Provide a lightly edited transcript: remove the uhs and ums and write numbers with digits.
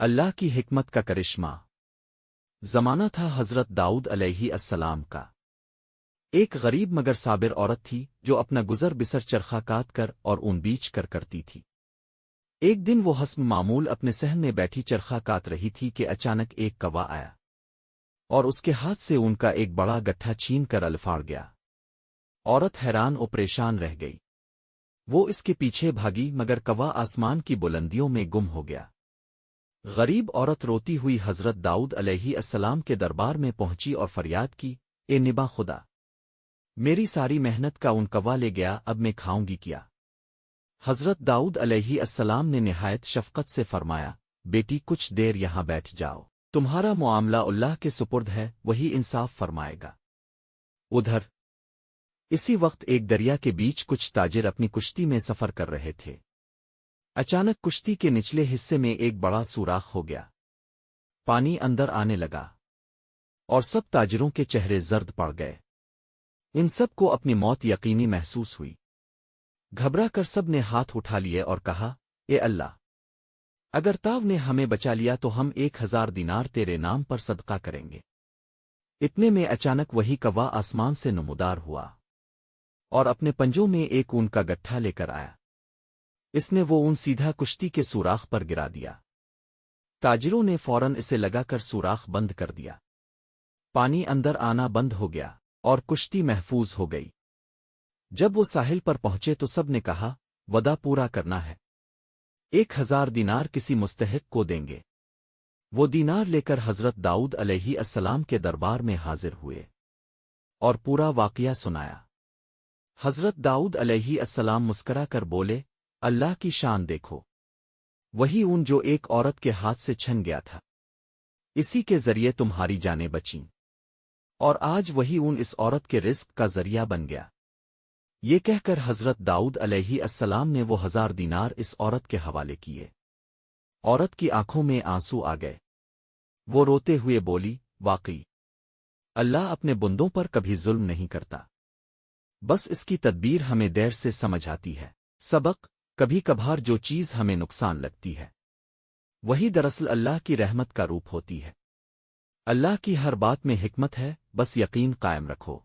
اللہ کی حکمت کا کرشمہ۔ زمانہ تھا حضرت داؤد علیہ السلام کا۔ ایک غریب مگر صابر عورت تھی جو اپنا گزر بسر چرخہ کاٹ کر اور اون بیچ کر کرتی تھی۔ ایک دن وہ حسب معمول اپنے صحن میں بیٹھی چرخہ کاٹ رہی تھی کہ اچانک ایک کوا آیا اور اس کے ہاتھ سے ان کا ایک بڑا گٹھا چھین کر الفاڑ گیا۔ عورت حیران و پریشان رہ گئی۔ وہ اس کے پیچھے بھاگی مگر کوا آسمان کی بلندیوں میں گم ہو گیا۔ غریب عورت روتی ہوئی حضرت داؤد علیہ السلام کے دربار میں پہنچی اور فریاد کی، اے نبا خدا! میری ساری محنت کا ان کوا لے گیا، اب میں کھاؤں گی کیا؟ حضرت داؤد علیہ السلام نے نہایت شفقت سے فرمایا، بیٹی کچھ دیر یہاں بیٹھ جاؤ، تمہارا معاملہ اللہ کے سپرد ہے، وہی انصاف فرمائے گا۔ ادھر اسی وقت ایک دریا کے بیچ کچھ تاجر اپنی کشتی میں سفر کر رہے تھے۔ اچانک کشتی کے نچلے حصے میں ایک بڑا سوراخ ہو گیا۔ پانی اندر آنے لگا اور سب تاجروں کے چہرے زرد پڑ گئے۔ ان سب کو اپنی موت یقینی محسوس ہوئی۔ گھبرا کر سب نے ہاتھ اٹھا لیے اور کہا، اے اللہ! اگر تاو نے ہمیں بچا لیا تو ہم 1000 دینار تیرے نام پر صدقہ کریں گے۔ اتنے میں اچانک وہی کوا آسمان سے نمودار ہوا اور اپنے پنجوں میں ایک اون کا گٹھا لے کر آیا۔ اس نے وہ اون سیدھا کشتی کے سوراخ پر گرا دیا۔ تاجروں نے فوراً اسے لگا کر سوراخ بند کر دیا۔ پانی اندر آنا بند ہو گیا اور کشتی محفوظ ہو گئی۔ جب وہ ساحل پر پہنچے تو سب نے کہا، وعدہ پورا کرنا ہے، 1000 دینار کسی مستحق کو دیں گے۔ وہ دینار لے کر حضرت داؤد علیہ السلام کے دربار میں حاضر ہوئے اور پورا واقعہ سنایا۔ حضرت داؤد علیہ السلام مسکرا کر بولے، اللہ کی شان دیکھو! وہی اون جو ایک عورت کے ہاتھ سے چھن گیا تھا، اسی کے ذریعے تمہاری جانیں بچیں، اور آج وہی اون اس عورت کے رزق کا ذریعہ بن گیا۔ یہ کہہ کر حضرت داؤد علیہ السلام نے وہ 1000 دینار اس عورت کے حوالے کیے۔ عورت کی آنکھوں میں آنسو آ گئے۔ وہ روتے ہوئے بولی، واقعی اللہ اپنے بندوں پر کبھی ظلم نہیں کرتا، بس اس کی تدبیر ہمیں دیر سے سمجھ آتی ہے۔ سبق: کبھی کبھار جو چیز ہمیں نقصان لگتی ہے وہی دراصل اللہ کی رحمت کا روپ ہوتی ہے۔ اللہ کی ہر بات میں حکمت ہے، بس یقین قائم رکھو۔